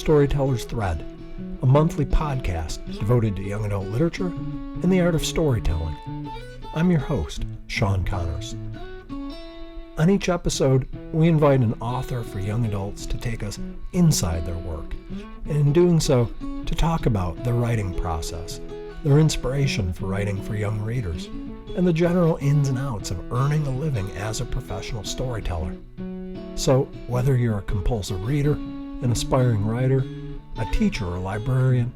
Storyteller's Thread, a monthly podcast devoted to young adult literature and the art of storytelling. I'm your host, Sean Connors. On each episode, we invite an author for young adults to take us inside their work, and in doing so, to talk about their writing process, their inspiration for writing for young readers, and the general ins and outs of earning a living as a professional storyteller. So, whether you're a compulsive reader, an aspiring writer, a teacher or librarian,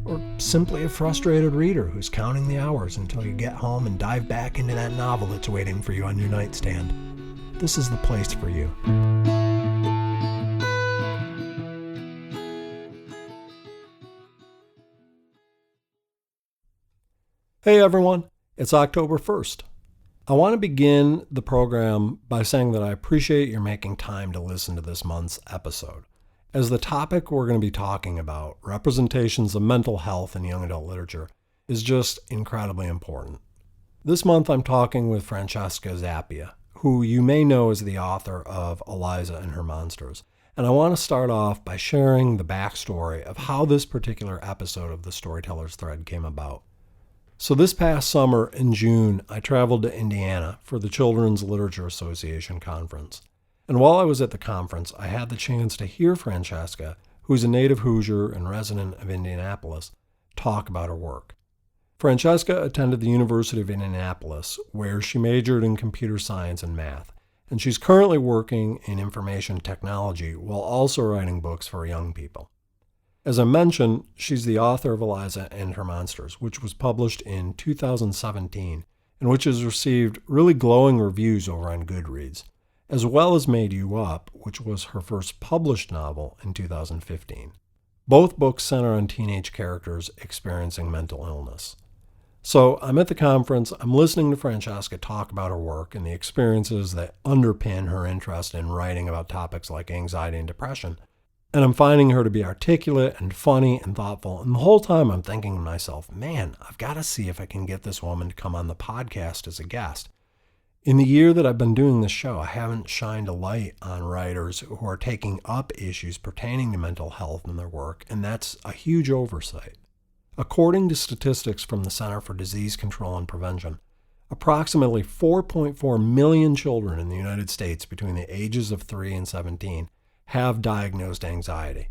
or simply a frustrated reader who's counting the hours until you get home and dive back into that novel that's waiting for you on your nightstand, this is the place for you. Hey everyone, it's October 1st. I want to begin the program by saying that I appreciate your making time to listen to this month's episode, as the topic we're going to be talking about, representations of mental health in young adult literature, is just incredibly important. This month I'm talking with Francesca Zappia, who you may know as the author of Eliza and Her Monsters, and I want to start off by sharing the backstory of how this particular episode of the Storyteller's Thread came about. So this past summer in June, I traveled to Indiana for the Children's Literature Association conference. And while I was at the conference, I had the chance to hear Francesca, who's a native Hoosier and resident of Indianapolis, talk about her work. Francesca attended the University of Indianapolis, where she majored in computer science and math, and she's currently working in information technology while also writing books for young people. As I mentioned, she's the author of Eliza and Her Monsters, which was published in 2017 and which has received really glowing reviews over on Goodreads, as well as Made You Up, which was her first published novel in 2015. Both books center on teenage characters experiencing mental illness. So I'm at the conference, I'm listening to Francesca talk about her work and the experiences that underpin her interest in writing about topics like anxiety and depression. And I'm finding her to be articulate and funny and thoughtful. And the whole time I'm thinking to myself, man, I've got to see if I can get this woman to come on the podcast as a guest. In the year that I've been doing this show, I haven't shined a light on writers who are taking up issues pertaining to mental health in their work, and that's a huge oversight. According to statistics from the Center for Disease Control and Prevention, approximately 4.4 million children in the United States between the ages of 3 and 17 have diagnosed anxiety,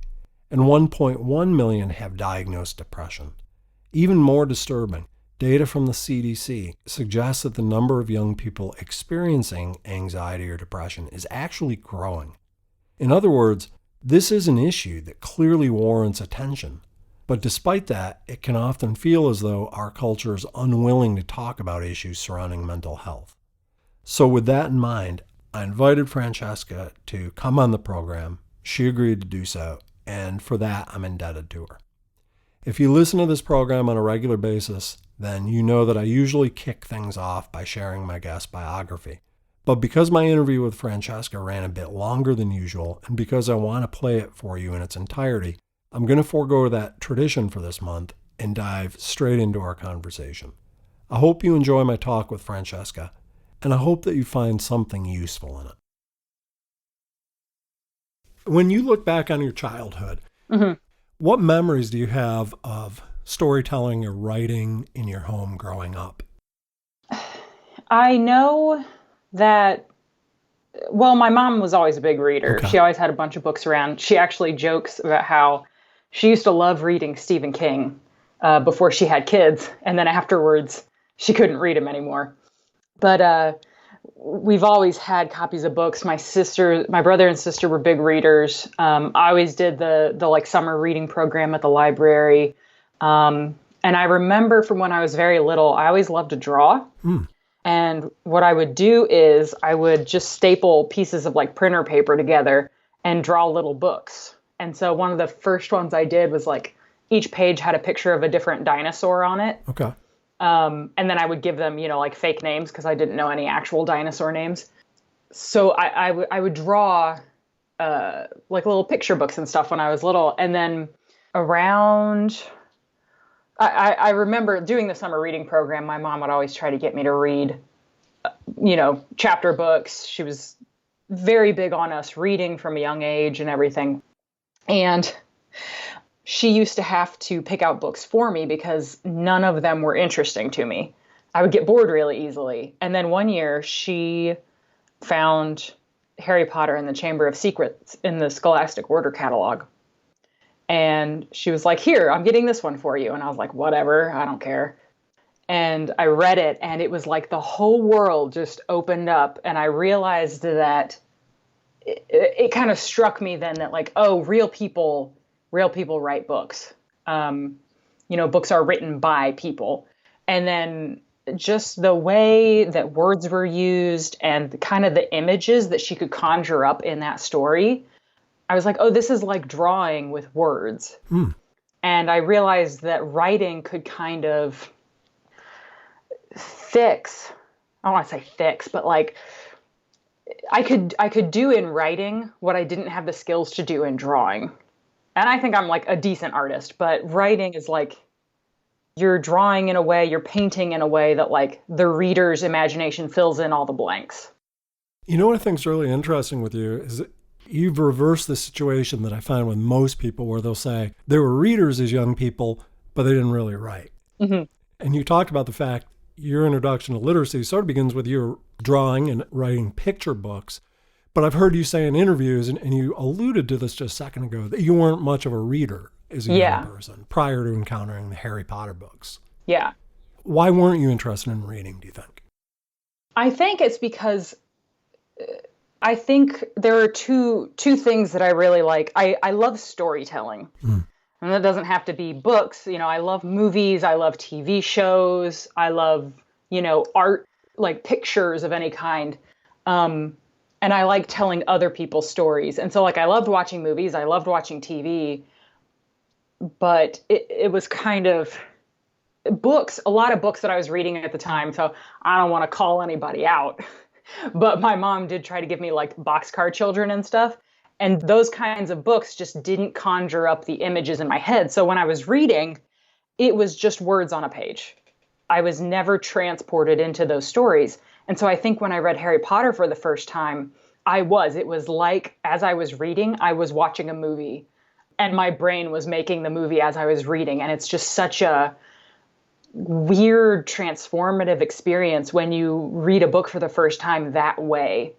and 1.1 million have diagnosed depression. Even more disturbing, data from the CDC suggests that the number of young people experiencing anxiety or depression is actually growing. In other words, this is an issue that clearly warrants attention. But despite that, it can often feel as though our culture is unwilling to talk about issues surrounding mental health. So with that in mind, I invited Francesca to come on the program. She agreed to do so, and for that, I'm indebted to her. If you listen to this program on a regular basis, then you know that I usually kick things off by sharing my guest biography. But because my interview with Francesca ran a bit longer than usual, and because I want to play it for you in its entirety, I'm going to forego that tradition for this month and dive straight into our conversation. I hope you enjoy my talk with Francesca, and I hope that you find something useful in it. When you look back on your childhood, what memories do you have of storytelling or writing in your home growing up? I know that, well, my mom was always a big reader. Okay. She always had a bunch of books around. She actually jokes about how she used to love reading Stephen King before she had kids, and then afterwards she couldn't read him anymore. But we've always had copies of books. My brother and sister were big readers. I always did the like summer reading program at the library. And I remember from when I was very little, I always loved to draw. And what I would do is I would just staple pieces of like printer paper together and draw little books. And so one of the first ones I did was like each page had a picture of a different dinosaur on it. Okay. And then I would give them, like fake names because I didn't know any actual dinosaur names. So I would draw like little picture books and stuff when I was little. And then around, I remember doing the summer reading program, my mom would always try to get me to read, chapter books. She was very big on us reading from a young age and everything. And She used to have to pick out books for me because none of them were interesting to me. I would get bored really easily. And then one year she found Harry Potter and the Chamber of Secrets in the Scholastic Order catalog. And she was like, here, I'm getting this one for you. And I was like, whatever, I don't care. And I read it, and it was like the whole world just opened up. And I realized that it kind of struck me then that like, oh, real people write books. Books are written by people. And then just the way that words were used and kind of the images that she could conjure up in that story, I was like, oh, this is like drawing with words. And I realized that writing could kind of fix, I don't want to say fix, but like I could do in writing what I didn't have the skills to do in drawing. And I think I'm like a decent artist, but writing is like you're drawing in a way, you're painting in a way that like the reader's imagination fills in all the blanks. You know what I think is really interesting with you is that you've reversed the situation that I find with most people where they'll say they were readers as young people, but they didn't really write. Mm-hmm. And you talked about the fact your introduction to literacy sort of begins with your drawing and writing picture books. But I've heard you say in interviews, and you alluded to this just a second ago, that you weren't much of a reader as a young person prior to encountering the Harry Potter books. Yeah. Why weren't you interested in reading, do you think? I think it's because I think there are two things that I really like. I love storytelling. And that doesn't have to be books. I love movies. I love TV shows. I love, art, like pictures of any kind. And I like telling other people's stories. And so like, I loved watching movies. I loved watching TV, but it was kind of books, a lot of books that I was reading at the time. So I don't want to call anybody out, but my mom did try to give me like Boxcar Children and stuff. And those kinds of books just didn't conjure up the images in my head. So when I was reading, it was just words on a page. I was never transported into those stories. And so I think when I read Harry Potter for the first time, it was like, as I was reading, I was watching a movie and my brain was making the movie as I was reading. And it's just such a weird, transformative experience when you read a book for the first time that way.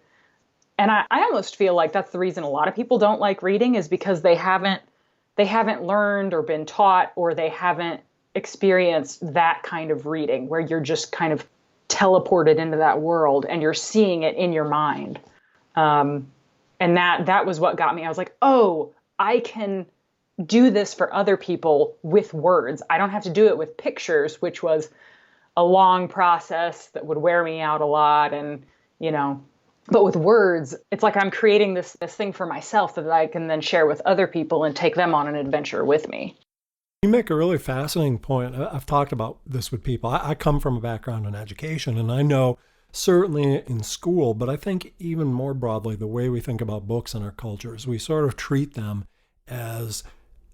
And I almost feel like that's the reason a lot of people don't like reading is because they haven't learned or been taught, or they haven't experienced that kind of reading where you're just kind of teleported into that world and you're seeing it in your mind. And that was what got me. I was like, oh, I can do this for other people with words. I don't have to do it with pictures, which was a long process that would wear me out a lot. And, but with words, it's like I'm creating this thing for myself that I can then share with other people and take them on an adventure with me. You make a really fascinating point. I've talked about this with people. I come from a background in education, and I know certainly in school, but I think even more broadly, the way we think about books in our culture is we sort of treat them as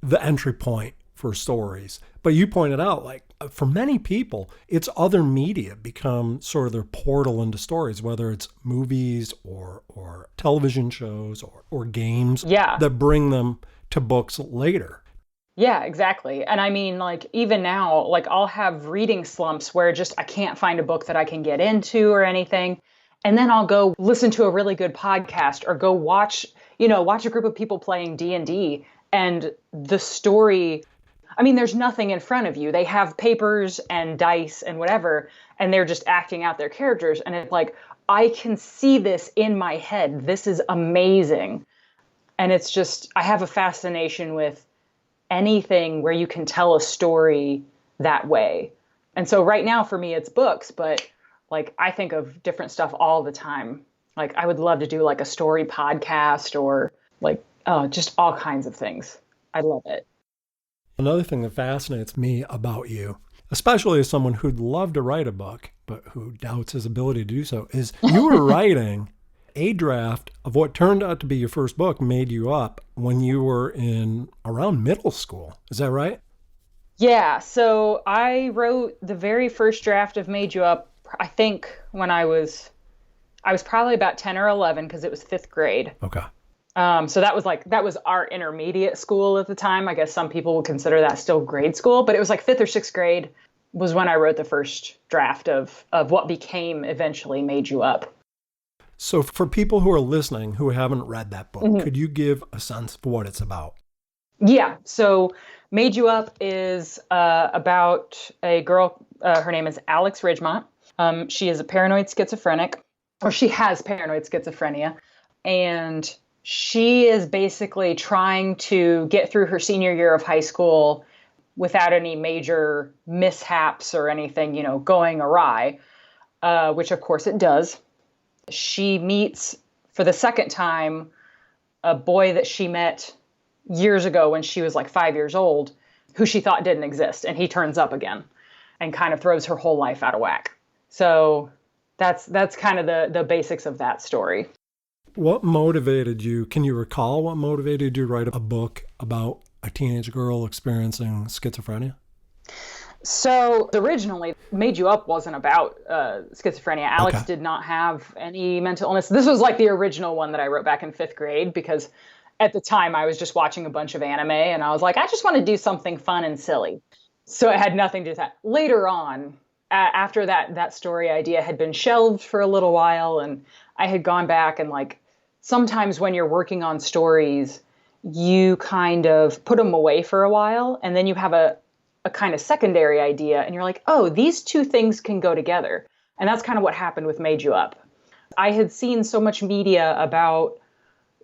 the entry point for stories. But you pointed out, like, for many people, it's other media become sort of their portal into stories, whether it's movies or television shows or games that bring them to books later. Yeah, exactly. And I mean, like, even now, like, I'll have reading slumps where just I can't find a book that I can get into or anything. And then I'll go listen to a really good podcast or go watch a group of people playing D&D, and the story, I mean, there's nothing in front of you. They have papers and dice and whatever, and they're just acting out their characters. And it's like, I can see this in my head. This is amazing. And it's just, I have a fascination with anything where you can tell a story that way. And so right now for me, it's books, but like, I think of different stuff all the time. Like, I would love to do like a story podcast or like, just all kinds of things. I love it. Another thing that fascinates me about you, especially as someone who'd love to write a book, but who doubts his ability to do so, is you were writing a draft of what turned out to be your first book, Made You Up, when you were in around middle school. Is that right? Yeah. So I wrote the very first draft of Made You Up, I think when I was probably about 10 or 11 because it was 5th grade. Okay. So that was our intermediate school at the time. I guess some people would consider that still grade school, but it was like fifth or sixth grade was when I wrote the first draft of what became eventually Made You Up. So for people who are listening who haven't read that book, Mm-hmm. could you give a sense of what it's about? Yeah. So Made You Up is about a girl. Her name is Alex Ridgemont. She is a paranoid schizophrenic, or she has paranoid schizophrenia. And she is basically trying to get through her senior year of high school without any major mishaps or anything, going awry, which of course it does. She meets for the second time a boy that she met years ago when she was like 5 years old, who she thought didn't exist. And he turns up again and kind of throws her whole life out of whack. So that's kind of the basics of that story. What motivated you? Can you recall what motivated you to write a book about a teenage girl experiencing schizophrenia? So originally, Made You Up wasn't about schizophrenia. Alex did not have any mental illness. This was like the original one that I wrote back in fifth grade because at the time I was just watching a bunch of anime and I was like, I just want to do something fun and silly. So it had nothing to do with that. Later on, after that story idea had been shelved for a little while and I had gone back and like sometimes when you're working on stories, you kind of put them away for a while and then you have a kind of secondary idea and you're like, oh, these two things can go together. And that's kind of what happened with Made You Up. I had seen so much media about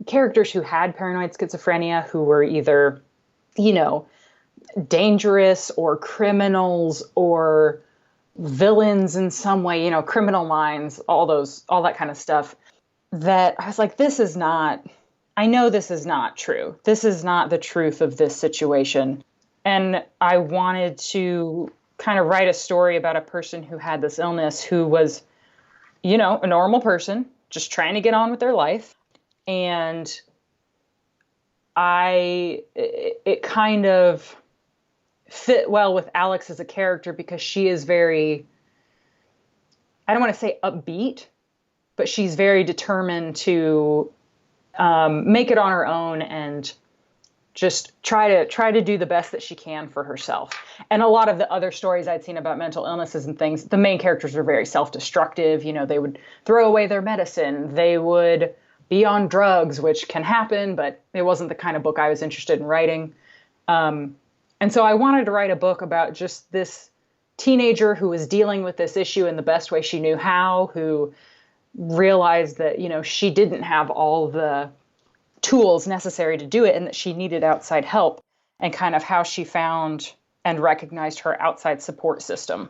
characters who had paranoid schizophrenia who were either, dangerous or criminals or villains in some way, criminal minds, all that kind of stuff, that I was like, I know this is not true. This is not the truth of this situation. And I wanted to kind of write a story about a person who had this illness, who was, a normal person, just trying to get on with their life. And it kind of fit well with Alex as a character because she is very, I don't want to say upbeat, but she's very determined to make it on her own and just try to do the best that she can for herself. And a lot of the other stories I'd seen about mental illnesses and things, the main characters were very self-destructive. They would throw away their medicine. They would be on drugs, which can happen, but it wasn't the kind of book I was interested in writing. And so I wanted to write a book about just this teenager who was dealing with this issue in the best way she knew how, who realized that, she didn't have all the tools necessary to do it and that she needed outside help, and kind of how she found and recognized her outside support system.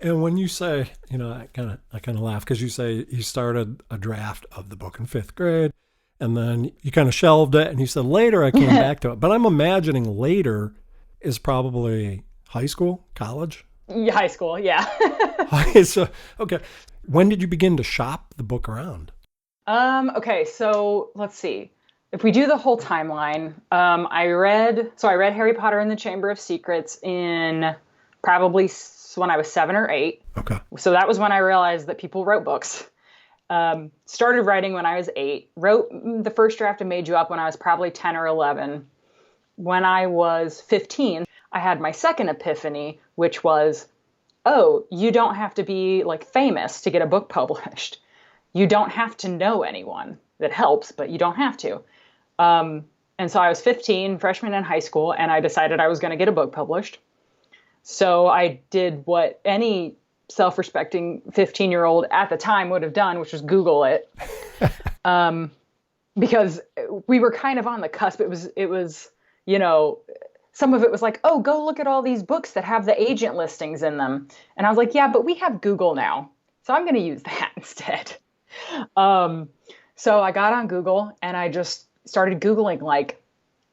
And when you say, I kind of laugh because you say you started a draft of the book in fifth grade and then you kind of shelved it and you said later I came back to it. But I'm imagining later is probably high school, college? Yeah, high school, yeah. So, okay. When did you begin to shop the book around? Okay, so let's see. If we do the whole timeline, I read Harry Potter and the Chamber of Secrets in probably when I was 7 or 8. Okay. So that was when I realized that people wrote books. Started writing when I was 8. Wrote the first draft of Made You Up when I was probably 10 or 11. When I was 15, I had my second epiphany, which was, oh, you don't have to be like famous to get a book published. You don't have to know anyone. That helps, but you don't have to. And so I was 15, freshman in high school, and I decided I was going to get a book published. So I did what any self-respecting 15-year-old at the time would have done, which was Google it. Because we were kind of on the cusp. It was, some of it was like, oh, go look at all these books that have the agent listings in them. And I was like, yeah, but we have Google now. So I'm going to use that instead. So I got on Google and I just started Googling, like,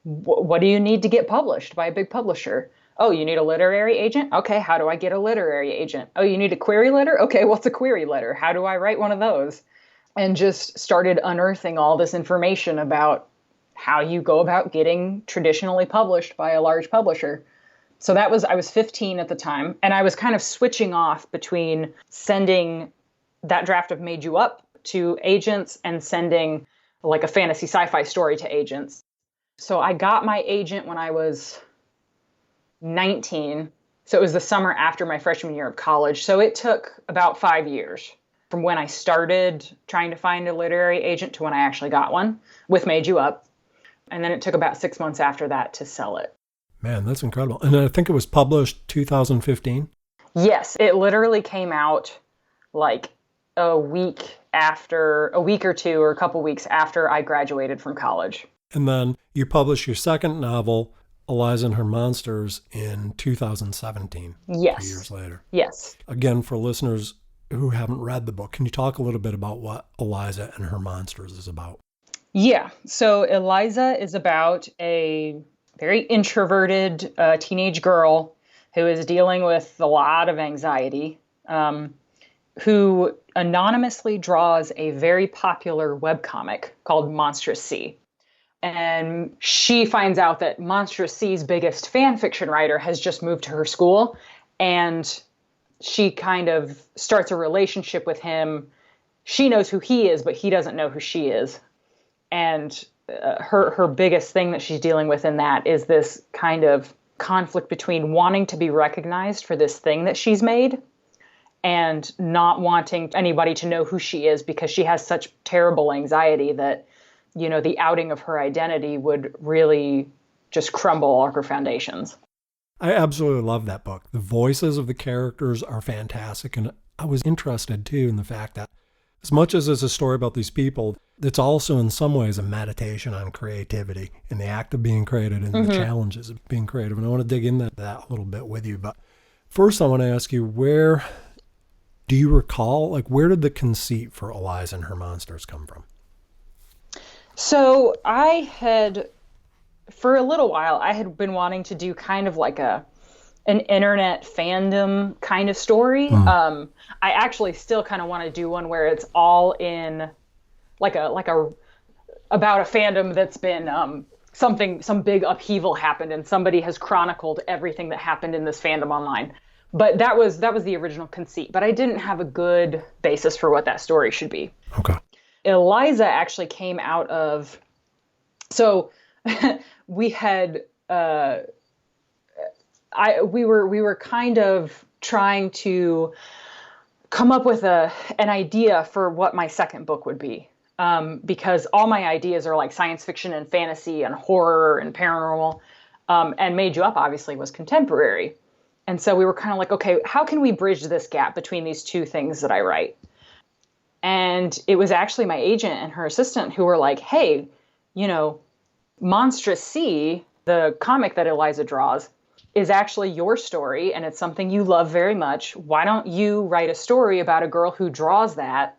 what do you need to get published by a big publisher? Oh, you need a literary agent? Okay, how do I get a literary agent? Oh, you need a query letter? Okay, what's a query letter? How do I write one of those? And just started unearthing all this information about how you go about getting traditionally published by a large publisher. So I was 15 at the time, and I was kind of switching off between sending that draft of Made You Up to agents and sending like a fantasy sci-fi story to agents. So I got my agent when I was 19. So it was the summer after my freshman year of college. So it took about 5 years from when I started trying to find a literary agent to when I actually got one with Made You Up. And then it took about 6 months after that to sell it. Man, that's incredible. And I think it was published 2015? Yes, it literally came out like a week or two or a couple weeks after I graduated from college. And then you published your second novel, Eliza and Her Monsters, in 2017. Yes. 2 years later. Yes. Again, for listeners who haven't read the book, can you talk a little bit about what Eliza and Her Monsters is about? Yeah. So Eliza is about a very introverted teenage girl who is dealing with a lot of anxiety, who anonymously draws a very popular webcomic called Monstrous C. And she finds out that Monstrous C's biggest fan fiction writer has just moved to her school, and she kind of starts a relationship with him. She knows who he is, but he doesn't know who she is. And her biggest thing that she's dealing with in that is this kind of conflict between wanting to be recognized for this thing that she's made and not wanting anybody to know who she is because she has such terrible anxiety that, you know, the outing of her identity would really just crumble all her foundations. I absolutely love that book. The voices of the characters are fantastic. And I was interested, too, in the fact that as much as it's a story about these people, it's also in some ways a meditation on creativity and the act of being creative and the challenges of being creative. And I want to dig into that a little bit with you. But first, I want to ask you, where do you recall, like, where did the conceit for Eliza and Her Monsters come from? So I had, for a little while, I had been wanting to do kind of like an internet fandom kind of story. I actually still kind of want to do one where it's all in like a about a fandom that's been some big upheaval happened and somebody has chronicled everything that happened in this fandom online. But that was the original conceit. But I didn't have a good basis for what that story should be. Okay. Eliza actually came out of, so we had we were kind of trying to come up with an idea for what my second book would be. Because all my ideas are like science fiction and fantasy and horror and paranormal. And Made You Up obviously was contemporary. And so we were kind of like, okay, how can we bridge this gap between these two things that I write? And it was actually my agent and her assistant who were like, hey, you know, Monstrous C, the comic that Eliza draws, is actually your story, and it's something you love very much. Why don't you write a story about a girl who draws that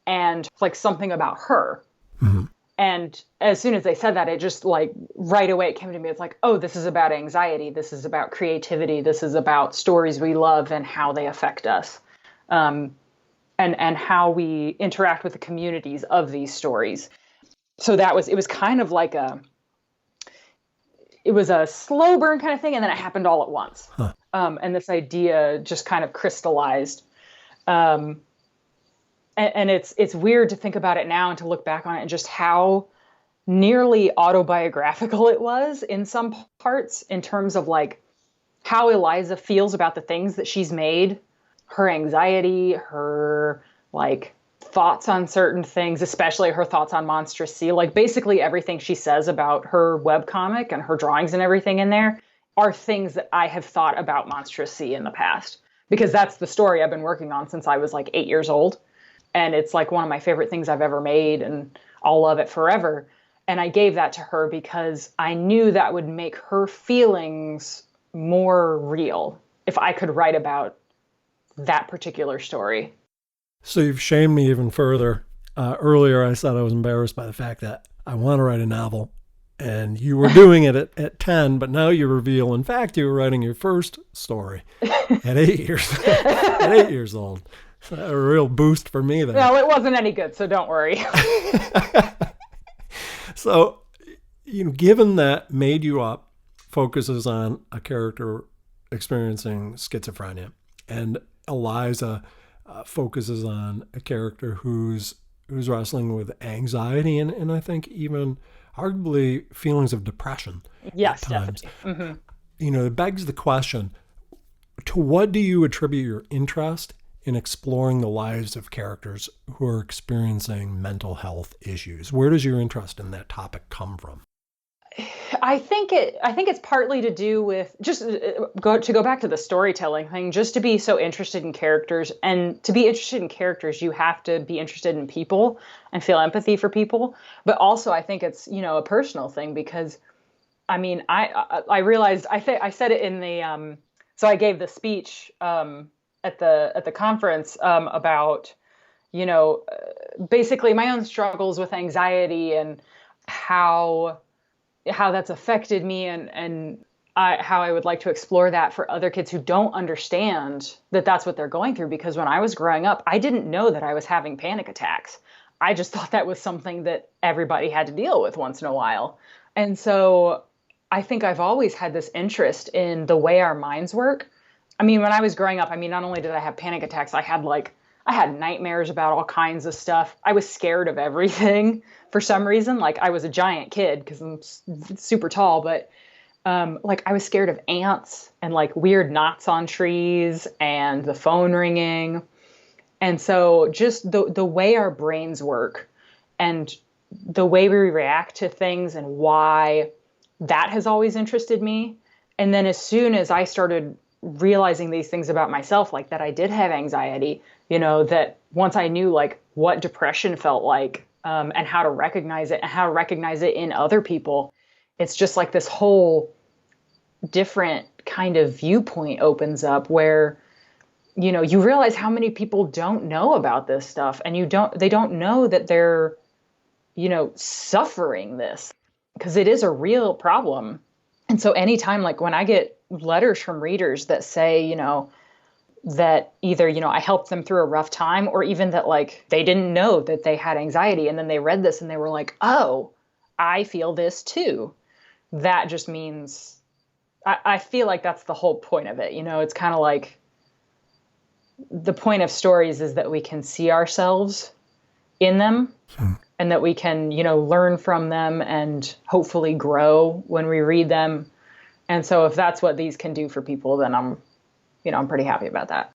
and like something about her? Mm-hmm. And as soon as they said that, it just like right away it came to me. It's like, oh, this is about anxiety. This is about creativity. This is about stories we love and how they affect us. And how we interact with the communities of these stories. So it was kind of like it was a slow burn kind of thing. And then it happened all at once. Huh. And this idea just kind of crystallized. And it's weird to think about it now and to look back on it and just how nearly autobiographical it was in some parts in terms of like how Eliza feels about the things that she's made, her anxiety, her like thoughts on certain things, especially her thoughts on Monstrous C. Like basically everything she says about her webcomic and her drawings and everything in there are things that I have thought about Monstrous C in the past, because that's the story I've been working on since I was like 8 years old. And it's like one of my favorite things I've ever made, and I'll love it forever. And I gave that to her because I knew that would make her feelings more real if I could write about that particular story. So you've shamed me even further. Earlier I said I was embarrassed by the fact that I want to write a novel, and you were doing it at 10, but now you reveal, in fact, you were writing your first story at 8 years, at 8 years old. A real boost for me there. Well, it wasn't any good, so don't worry. So, you know, given that Made You Up focuses on a character experiencing schizophrenia, and Eliza focuses on a character who's who's wrestling with anxiety and I think even arguably feelings of depression Yes, at times. definitely. Mm-hmm. You know, it begs the question, to what do you attribute your interest in exploring the lives of characters who are experiencing mental health issues? Where does your interest in that topic come from? I think it's partly to do with just go back to the storytelling thing, just to be so interested in characters. And to be interested in characters, you have to be interested in people and feel empathy for people. But also I think it's, a personal thing, because I mean, I realized, I said it in the so I gave the speech at the conference about, basically my own struggles with anxiety and how that's affected me, and how I would like to explore that for other kids who don't understand that that's what they're going through. Because when I was growing up, I didn't know that I was having panic attacks. I just thought that was something that everybody had to deal with once in a while. And so I think I've always had this interest in the way our minds work. I mean, when I was growing up, I mean, not only did I have panic attacks, I had nightmares about all kinds of stuff. I was scared of everything for some reason. Like, I was a giant kid because I'm super tall, but I was scared of ants and like weird knots on trees and the phone ringing. And so just the way our brains work and the way we react to things and why, that has always interested me. And then as soon as I started realizing these things about myself, like that I did have anxiety, that once I knew like what depression felt like, and how to recognize it and how to recognize it in other people, it's just like this whole different kind of viewpoint opens up where, you realize how many people don't know about this stuff, and they don't know that they're, suffering this, because it is a real problem. And so anytime, like when I get letters from readers that say, that either, I helped them through a rough time, or even that like they didn't know that they had anxiety, and then they read this and they were like, oh, I feel this too. That just means, I feel like that's the whole point of it. It's kind of like the point of stories is that we can see ourselves in them. And that we can, learn from them and hopefully grow when we read them. And so if that's what these can do for people, then I'm pretty happy about that.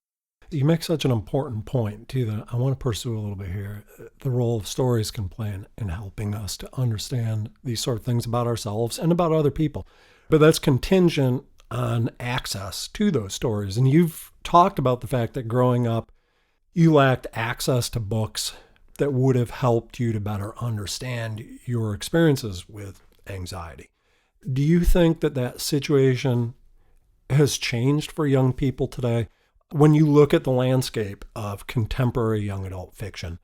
You make such an important point, too, that I want to pursue a little bit here. The role of stories can play in helping us to understand these sort of things about ourselves and about other people. But that's contingent on access to those stories. And you've talked about the fact that growing up, you lacked access to books that would have helped you to better understand your experiences with anxiety. Do you think that situation has changed for young people today? When you look at the landscape of contemporary young adult fiction,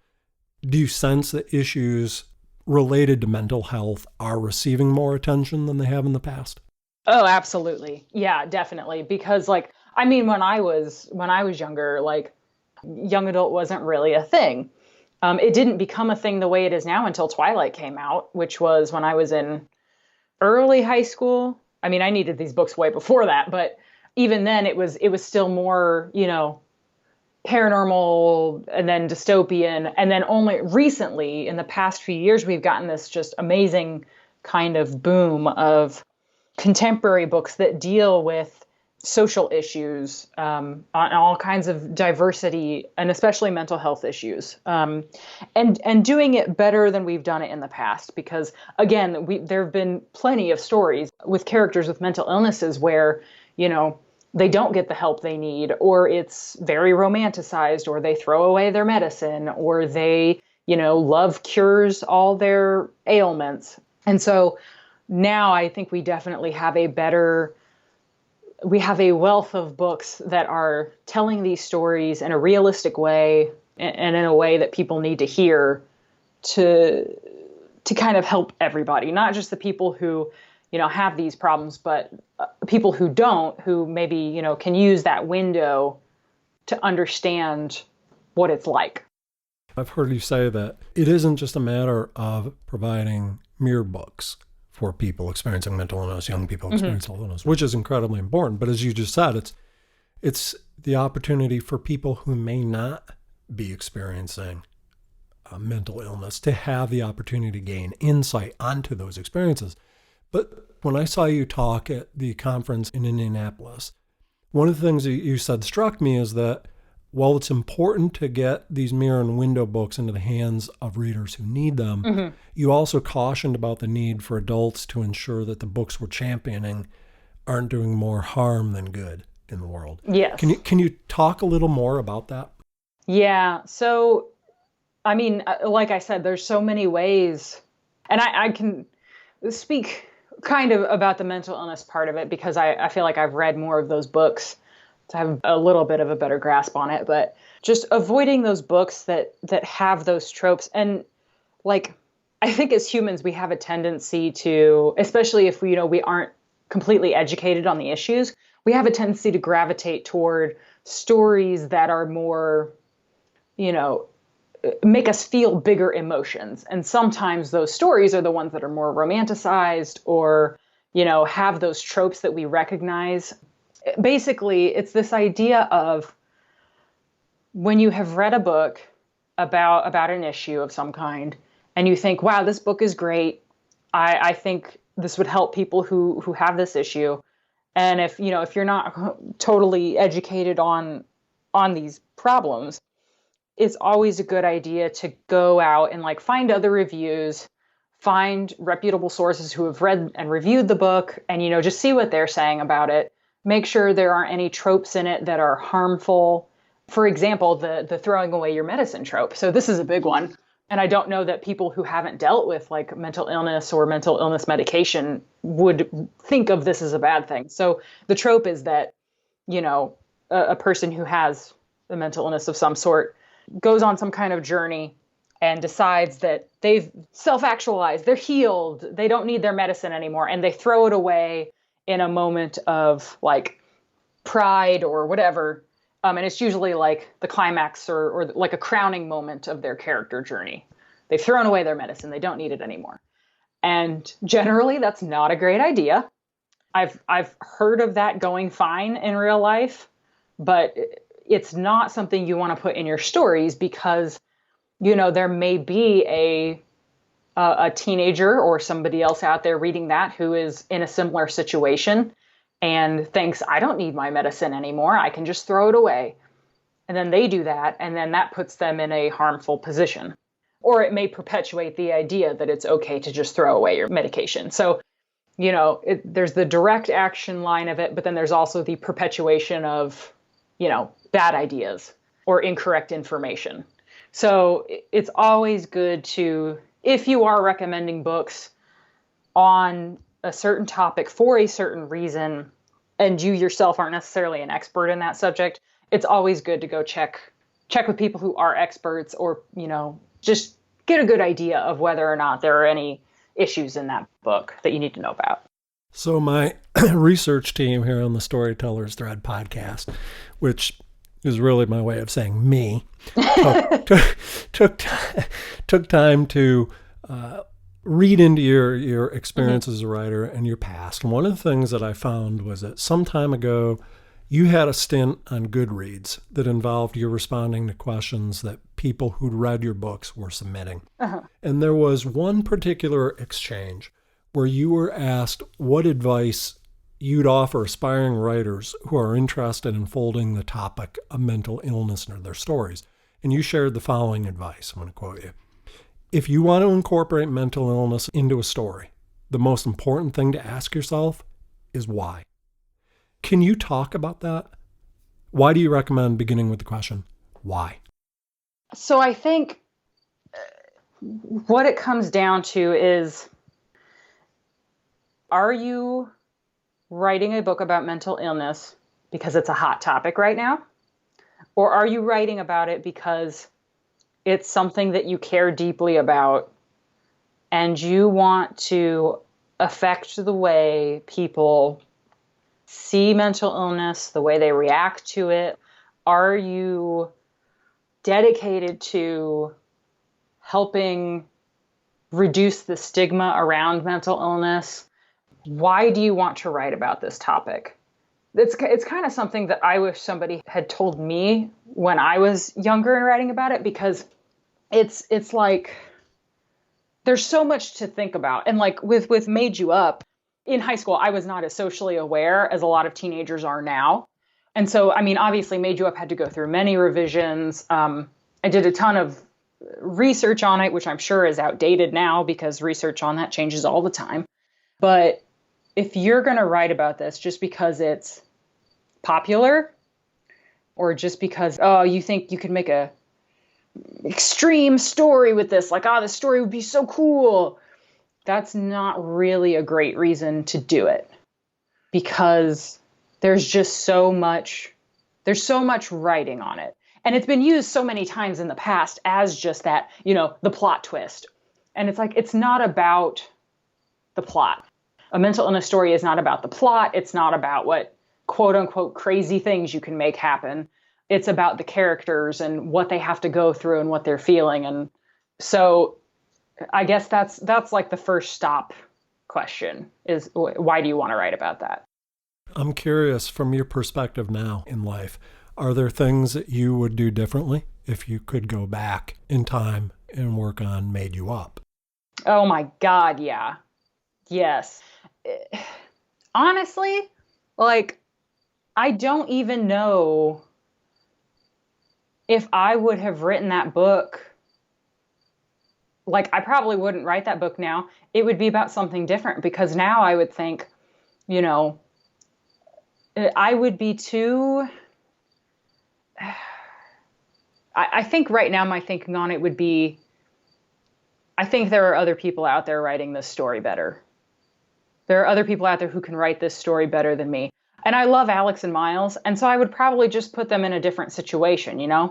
do you sense that issues related to mental health are receiving more attention than they have in the past? Oh, absolutely. Yeah, definitely. Because when I was younger, like young adult wasn't really a thing. It didn't become a thing the way it is now until Twilight came out, which was when I was in early high school. I mean, I needed these books way before that, but even then it was still more, paranormal and then dystopian. And then only recently, in the past few years, we've gotten this just amazing kind of boom of contemporary books that deal with social issues, on all kinds of diversity, and especially mental health issues, and doing it better than we've done it in the past. Because again, there have been plenty of stories with characters with mental illnesses where, they don't get the help they need, or it's very romanticized, or they throw away their medicine, or they, love cures all their ailments. And so now I think we definitely have we have a wealth of books that are telling these stories in a realistic way, and in a way that people need to hear to kind of help everybody, not just the people who, have these problems, but people who don't, who maybe, can use that window to understand what it's like. I've heard you say that it isn't just a matter of providing mere books for people experiencing mental illness, young people experiencing mental illness, which is incredibly important. But as you just said, it's the opportunity for people who may not be experiencing mental illness, to have the opportunity to gain insight onto those experiences. But when I saw you talk at the conference in Indianapolis, one of the things that you said struck me is that while it's important to get these mirror and window books into the hands of readers who need them, you also cautioned about the need for adults to ensure that the books we're championing aren't doing more harm than good in the world. Yes. Can you talk a little more about that? Yeah. So, I mean, like I said, there's so many ways, and I can speak kind of about the mental illness part of it because I feel like I've read more of those books to have a little bit of a better grasp on it, but just avoiding those books that have those tropes. And like, I think as humans, we have a tendency to, especially if we aren't completely educated on the issues, we have a tendency to gravitate toward stories that are more, make us feel bigger emotions. And sometimes those stories are the ones that are more romanticized or, have those tropes that we recognize. Basically, it's this idea of when you have read a book about an issue of some kind and you think, wow, this book is great. I think this would help people who have this issue. And if you're not totally educated on these problems, it's always a good idea to go out and find other reviews, find reputable sources who have read and reviewed the book and, just see what they're saying about it. Make sure there aren't any tropes in it that are harmful. For example, the throwing away your medicine trope. So this is a big one. And I don't know that people who haven't dealt with mental illness or mental illness medication would think of this as a bad thing. So the trope is that, a person who has a mental illness of some sort goes on some kind of journey and decides that they've self-actualized, they're healed, they don't need their medicine anymore, and they throw it away in a moment of pride or whatever. And it's usually the climax or a crowning moment of their character journey. They've thrown away their medicine. They don't need it anymore. And generally that's not a great idea. I've heard of that going fine in real life, but it's not something you want to put in your stories because, there may be a teenager or somebody else out there reading that who is in a similar situation and thinks, I don't need my medicine anymore. I can just throw it away. And then they do that. And then that puts them in a harmful position. Or it may perpetuate the idea that it's okay to just throw away your medication. So, there's the direct action line of it, but then there's also the perpetuation of, bad ideas or incorrect information. So it's always good to, if you are recommending books on a certain topic for a certain reason, and you yourself aren't necessarily an expert in that subject, it's always good to go check with people who are experts or, just get a good idea of whether or not there are any issues in that book that you need to know about. So my research team here on the Storytellers Thread podcast, which is really my way of saying me, took time to read into your experience as a writer and your past. And one of the things that I found was that some time ago, you had a stint on Goodreads that involved you responding to questions that people who'd read your books were submitting. And there was one particular exchange where you were asked what advice you'd offer aspiring writers who are interested in folding the topic of mental illness into their stories. And you shared the following advice. I'm going to quote you. If you want to incorporate mental illness into a story, the most important thing to ask yourself is why. Can you talk about that? Why do you recommend beginning with the question, why? So I think what it comes down to is, are you writing a book about mental illness because it's a hot topic right now? Or are you writing about it because it's something that you care deeply about and you want to affect the way people see mental illness, the way they react to it? Are you dedicated to helping reduce the stigma around mental illness? Why do you want to write about this topic? It's kind of something that I wish somebody had told me when I was younger and writing about it, because it's like there's so much to think about. And like with Made You Up, in high school, I was not as socially aware as a lot of teenagers are now. And so, I mean, obviously, Made You Up had to go through many revisions. I did a ton of research on it, which I'm sure is outdated now because research on that changes all the time. But if you're going to write about this just because it's popular or just because, oh, you think you can make a extreme story with this, like, oh, this story would be so cool, that's not really a great reason to do it, because there's so much writing on it. And it's been used so many times in the past as just that, the plot twist. And it's like, it's not about the plot. A mental illness story is not about the plot. It's not about what quote unquote crazy things you can make happen. It's about the characters and what they have to go through and what they're feeling. And so I guess that's like the first stop question is, why do you want to write about that? I'm curious, from your perspective now in life, are there things that you would do differently if you could go back in time and work on Made You Up? Oh my God, yeah. Yes. Honestly, like, I don't even know if I would have written that book. Like, I probably wouldn't write that book now. It would be about something different, because now I would think, I would be too... I think right now my thinking on it would be, I think there are other people out there writing this story better. There are other people out there who can write this story better than me. And I love Alex and Miles, and so I would probably just put them in a different situation, And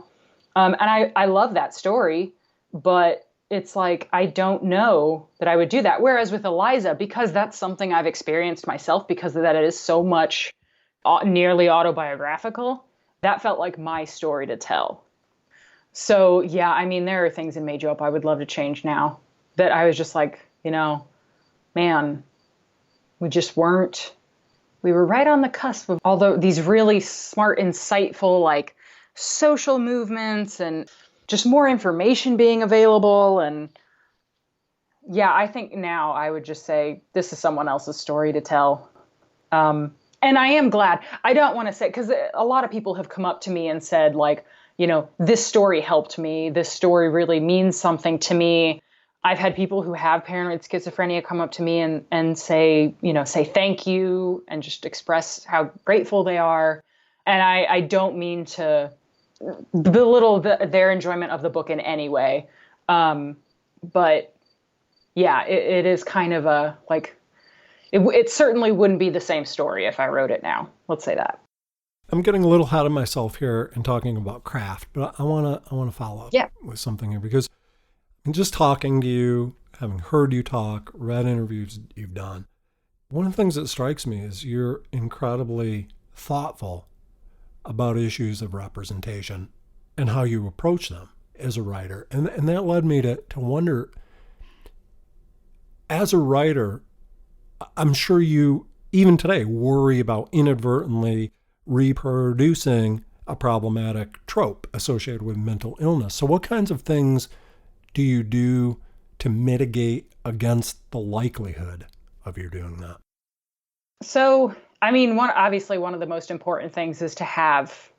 I love that story, but it's like, I don't know that I would do that. Whereas with Eliza, because that's something I've experienced myself, because of that it is so much nearly autobiographical, that felt like my story to tell. So, yeah, I mean, there are things in Made You Up I would love to change now that I was just like, man, we were right on the cusp of all these really smart, insightful, like, social movements and just more information being available. And yeah, I think now I would just say, this is someone else's story to tell. And I am glad. I don't want to say, because a lot of people have come up to me and said, like, this story helped me. This story really means something to me. I've had people who have paranoid schizophrenia come up to me and say thank you and just express how grateful they are. And I don't mean to belittle their enjoyment of the book in any way. But yeah, it is kind of a, like, it certainly wouldn't be the same story if I wrote it now. Let's say that. I'm getting a little ahead of myself here and talking about craft, but I want to follow up with something here, because I'm just talking to you, having heard you talk, read interviews you've done. One of the things that strikes me is you're incredibly thoughtful about issues of representation and how you approach them as a writer. And that led me to wonder, as a writer, I'm sure you, even today, worry about inadvertently reproducing a problematic trope associated with mental illness. So what kinds of things do you do to mitigate against the likelihood of you doing that? So, I mean, one of the most important things is to have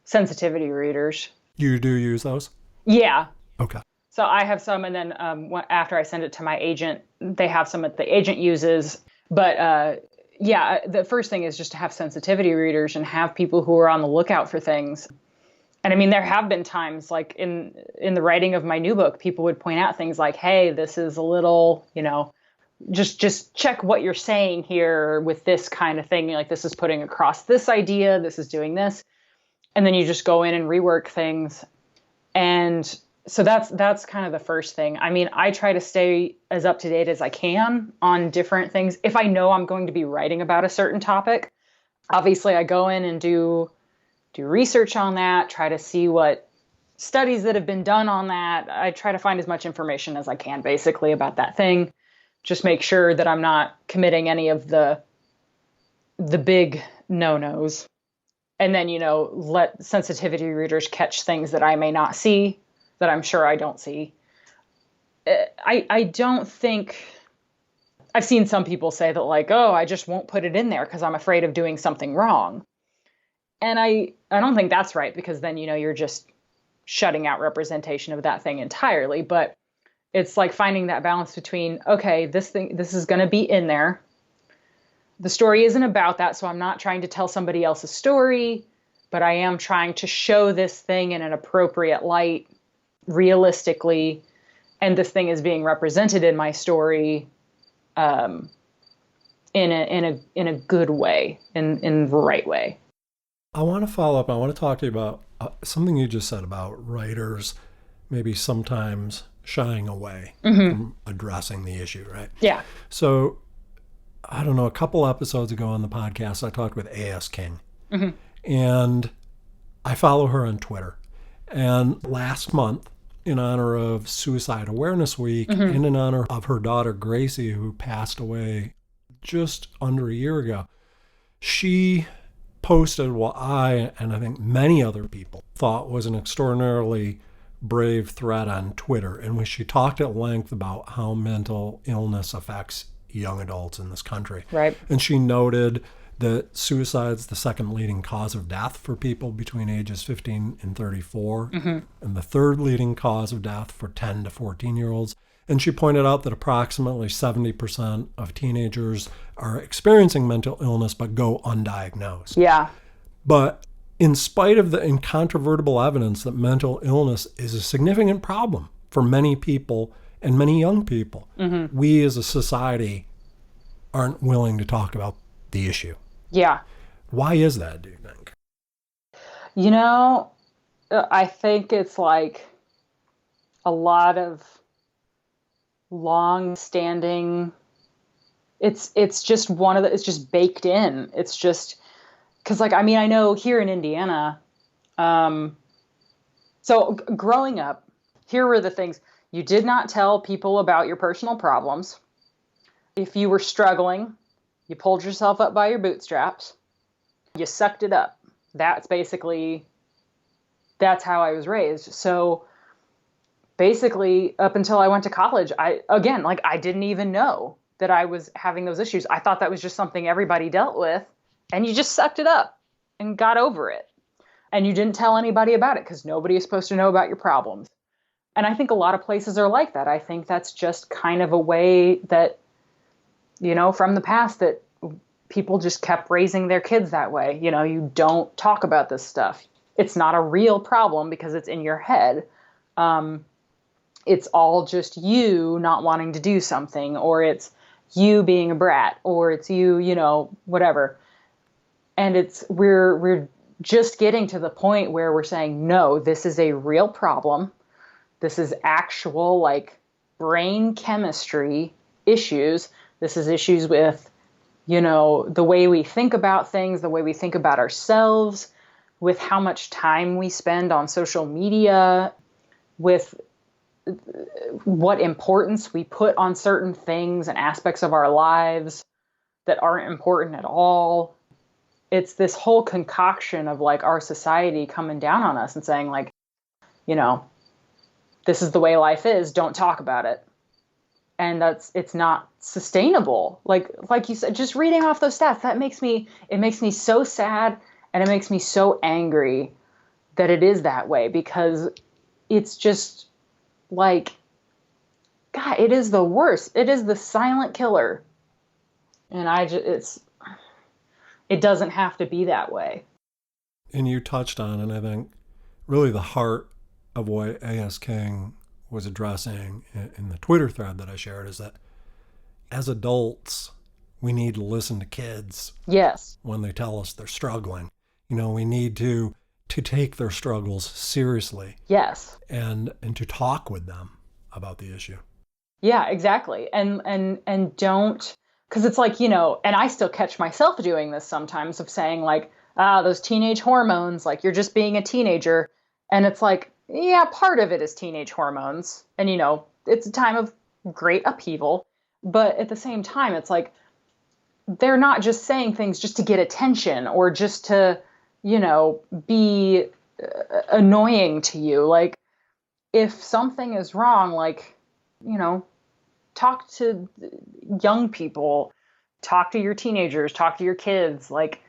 sensitivity readers. You do use those? Yeah. Okay. So I have some, and then after I send it to my agent, they have some that the agent uses. But yeah, the first thing is just to have sensitivity readers and have people who are on the lookout for things. And I mean, there have been times, like in the writing of my new book, people would point out things like, hey, this is a little, just check what you're saying here with this kind of thing. Like, this is putting across this idea, this is doing this. And then you just go in and rework things. And so that's kind of the first thing. I mean, I try to stay as up to date as I can on different things. If I know I'm going to be writing about a certain topic, obviously I go in and do research on that, try to see what studies that have been done on that. I try to find as much information as I can, basically, about that thing. Just make sure that I'm not committing any of the big no-nos. And then, let sensitivity readers catch things that I may not see. that I'm sure I don't see. I don't think, I've seen some people say that like, oh, I just won't put it in there because I'm afraid of doing something wrong. And I don't think that's right, because then, you're just shutting out representation of that thing entirely. But it's like finding that balance between, okay, this is going to be in there. The story isn't about that, so I'm not trying to tell somebody else's story, but I am trying to show this thing in an appropriate light, realistically, and this thing is being represented in my story in a good way, in the right way. I want to follow up. I want to talk to you about something you just said about writers maybe sometimes shying away from addressing the issue, right? Yeah. So, I don't know, a couple episodes ago on the podcast, I talked with A.S. King. And I follow her on Twitter. And last month, in honor of Suicide Awareness Week, and in honor of her daughter Gracie, who passed away just under a year ago, she posted what I, and I think many other people, thought was an extraordinarily brave thread on Twitter, in which she talked at length about how mental illness affects young adults in this country. Right. And she noted that suicide's the second leading cause of death for people between ages 15 and 34, and the third leading cause of death for 10 to 14-year-olds. And she pointed out that approximately 70% of teenagers are experiencing mental illness but go undiagnosed. Yeah. But in spite of the incontrovertible evidence that mental illness is a significant problem for many people and many young people, we as a society aren't willing to talk about the issue. Yeah. Why is that, do you think? I think it's like a lot of long-standing, it's just it's just baked in. It's just, because like, I know here in Indiana, so growing up, here were the things. You did not tell people about your personal problems. If you were struggling, you pulled yourself up by your bootstraps. You sucked it up. That's how I was raised. So basically, up until I went to college, I didn't even know that I was having those issues. I thought that was just something everybody dealt with, and you just sucked it up and got over it. And you didn't tell anybody about it because nobody is supposed to know about your problems. And I think a lot of places are like that. I think that's just kind of a way that, from the past, that people just kept raising their kids that way. You don't talk about this stuff. It's not a real problem because it's in your head. It's all just you not wanting to do something, or it's you being a brat, or it's you, whatever. And we're just getting to the point where we're saying, no, this is a real problem. This is actual like brain chemistry issues. This is issues with, the way we think about things, the way we think about ourselves, with how much time we spend on social media, with what importance we put on certain things and aspects of our lives that aren't important at all. It's this whole concoction of like our society coming down on us and saying like, this is the way life is. Don't talk about it. And it's not sustainable. Like you said, just reading off those stats, it makes me so sad, and it makes me so angry that it is that way, because it's just like, God, it is the worst. It is the silent killer. And it doesn't have to be that way. And you touched on, and I think really the heart of what A.S. King was addressing in the Twitter thread that I shared, is that as adults, we need to listen to kids. Yes. When they tell us they're struggling. We need to take their struggles seriously. Yes. And to talk with them about the issue. Yeah, exactly. And don't, because it's like, and I still catch myself doing this sometimes, of saying like, those teenage hormones, like you're just being a teenager. And it's like, yeah, part of it is teenage hormones. And, it's a time of great upheaval. But at the same time, it's like, they're not just saying things just to get attention or just to, be annoying to you. Like, if something is wrong, like, you know, talk to young people, talk to your teenagers, talk to your kids. Like,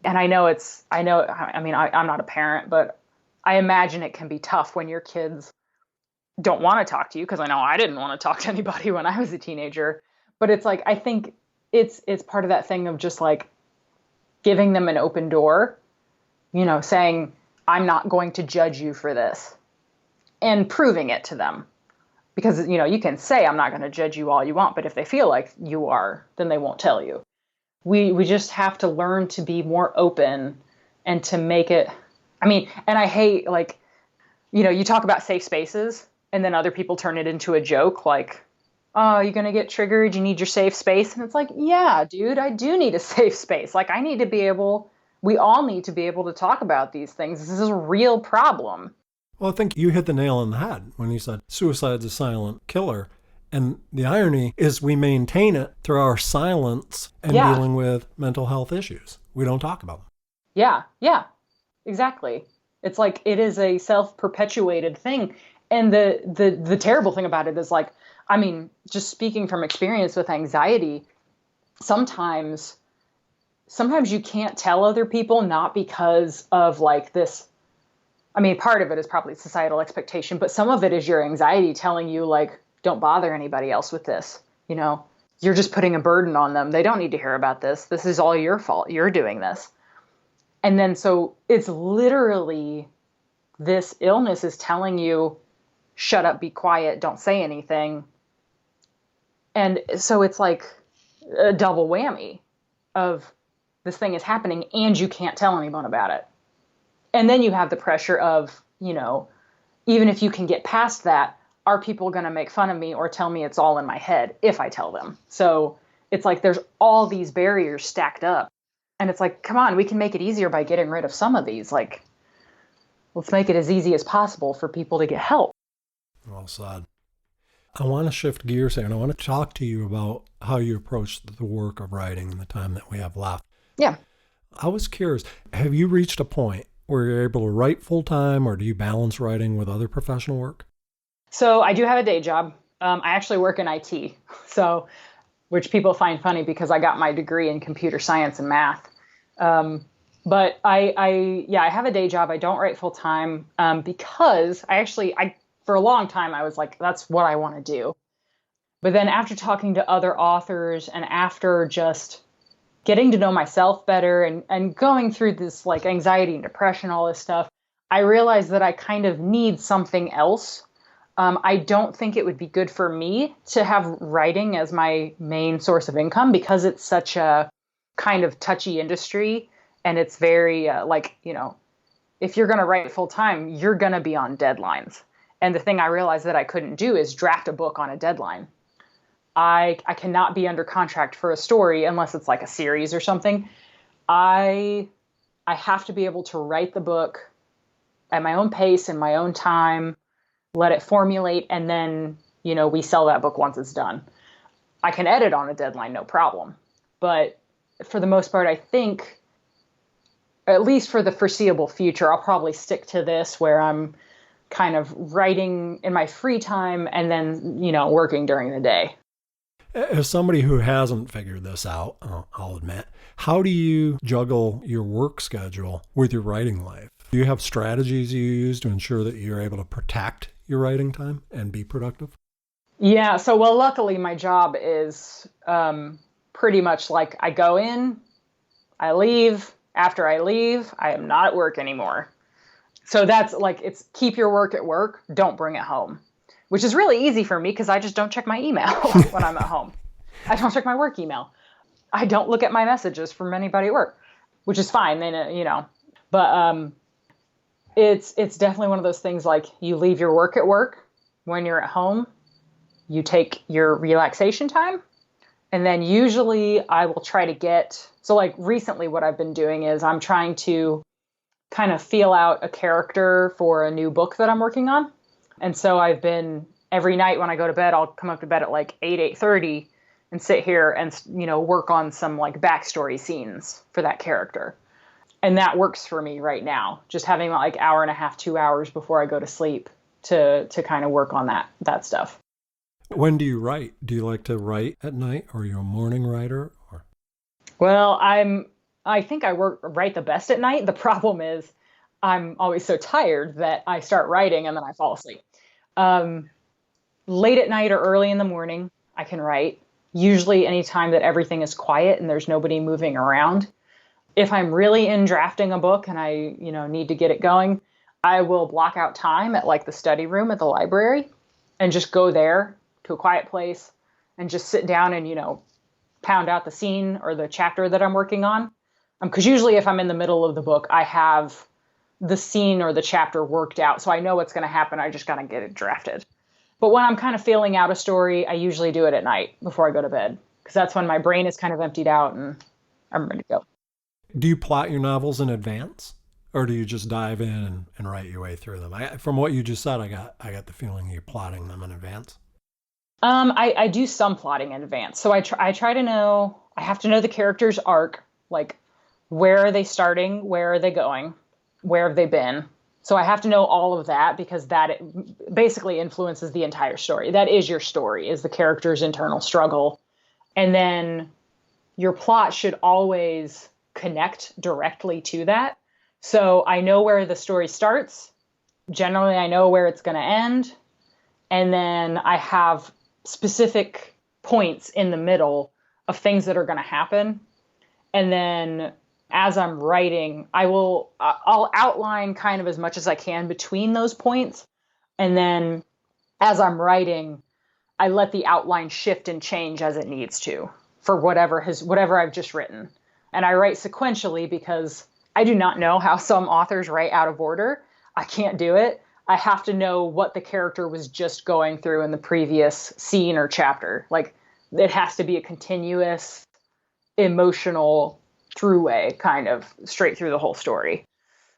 and I'm not a parent, but I imagine it can be tough when your kids don't want to talk to you, because I know I didn't want to talk to anybody when I was a teenager. But it's like, I think it's part of that thing of just like giving them an open door, saying, I'm not going to judge you for this, and proving it to them. Because, you can say, I'm not going to judge you all you want, but if they feel like you are, then they won't tell you. We just have to learn to be more open and to make it, and I hate, like, you talk about safe spaces and then other people turn it into a joke, like, oh, you're going to get triggered, you need your safe space. And it's like, yeah, dude, I do need a safe space. Like, we all need to be able to talk about these things. This is a real problem. Well, I think you hit the nail on the head when you said suicide's a silent killer. And the irony is we maintain it through our silence and dealing with mental health issues. We don't talk about them. Yeah, exactly. It's like it is a self-perpetuated thing. And the terrible thing about it is, like, just speaking from experience with anxiety, sometimes you can't tell other people, not because of like this. Part of it is probably societal expectation, but some of it is your anxiety telling you, like, don't bother anybody else with this. You're just putting a burden on them. They don't need to hear about this. This is all your fault. You're doing this. And then so it's literally, this illness is telling you, shut up, be quiet, don't say anything. And so it's like a double whammy of this thing is happening and you can't tell anyone about it. And then you have the pressure of, even if you can get past that, are people going to make fun of me or tell me it's all in my head if I tell them? So it's like there's all these barriers stacked up. And it's like, come on, we can make it easier by getting rid of some of these. Like, let's make it as easy as possible for people to get help. Well said. I want to shift gears here, and I want to talk to you about how you approach the work of writing in the time that we have left. Yeah. I was curious, have you reached a point where you're able to write full-time, or do you balance writing with other professional work? So I do have a day job. I actually work in IT, which people find funny because I got my degree in computer science and math. But I have a day job. I don't write full-time because for a long time, I was like, that's what I want to do. But then after talking to other authors and after just getting to know myself better and going through this, like, anxiety and depression, all this stuff, I realized that I kind of need something else. I don't think it would be good for me to have writing as my main source of income because it's such a kind of touchy industry. And it's very if you're going to write full time, you're going to be on deadlines. And the thing I realized that I couldn't do is draft a book on a deadline. I cannot be under contract for a story unless it's like a series or something. I have to be able to write the book at my own pace and my own time, let it formulate, and then, we sell that book once it's done. I can edit on a deadline, no problem. But for the most part, I think, at least for the foreseeable future, I'll probably stick to this where I'm kind of writing in my free time and then, working during the day. As somebody who hasn't figured this out, I'll admit, how do you juggle your work schedule with your writing life? Do you have strategies you use to ensure that you're able to protect your writing time and be productive? Yeah. So, luckily my job is pretty much like I go in, I leave. After I leave, I am not at work anymore. So that's like, it's keep your work at work, don't bring it home, which is really easy for me because I just don't check my email when I'm at home. I don't check my work email. I don't look at my messages from anybody at work, which is fine. Then, but it's definitely one of those things, like, you leave your work at work. When you're at home, you take your relaxation time. And then usually I will try to so like recently what I've been doing is I'm trying to kind of feel out a character for a new book that I'm working on. And so I've been, every night when I go to bed, I'll come up to bed at like 8:30 and sit here and, work on some like backstory scenes for that character. And that works for me right now. Just having like hour and a half, 2 hours before I go to sleep to kind of work on that stuff. When do you write? Do you like to write at night, or are you a morning writer? Or Well, I think I write the best at night. The problem is I'm always so tired that I start writing and then I fall asleep. Late at night or early in the morning, I can write. Usually any time that everything is quiet and there's nobody moving around. If I'm really in drafting a book and I, need to get it going, I will block out time at like the study room at the library and just go there to a quiet place and just sit down and, pound out the scene or the chapter that I'm working on. Because usually if I'm in the middle of the book, I have the scene or the chapter worked out. So I know what's going to happen. I just got to get it drafted. But when I'm kind of feeling out a story, I usually do it at night before I go to bed, because that's when my brain is kind of emptied out and I'm ready to go. do you plot your novels in advance, or do you just dive in and write your way through them? From what you just said, I got the feeling you're plotting them in advance. I do some plotting in advance. So I try to know, I have to know the character's arc, like where are they starting, where are they going, where have they been? So I have to know all of that, because that basically influences the entire story. That is your story, is the character's internal struggle. And then your plot should always connect directly to that. So I know where the story starts. Generally, I know where it's going to end. And then I have specific points in the middle of things that are going to happen. And then as I'm writing, I'll outline kind of as much as I can between those points. And then as I'm writing, I let the outline shift and change as it needs to for whatever I've just written. And I write sequentially because I do not know how some authors write out of order. I can't do it. I have to know what the character was just going through in the previous scene or chapter. Like, it has to be a continuous, emotional throughway, kind of straight through the whole story.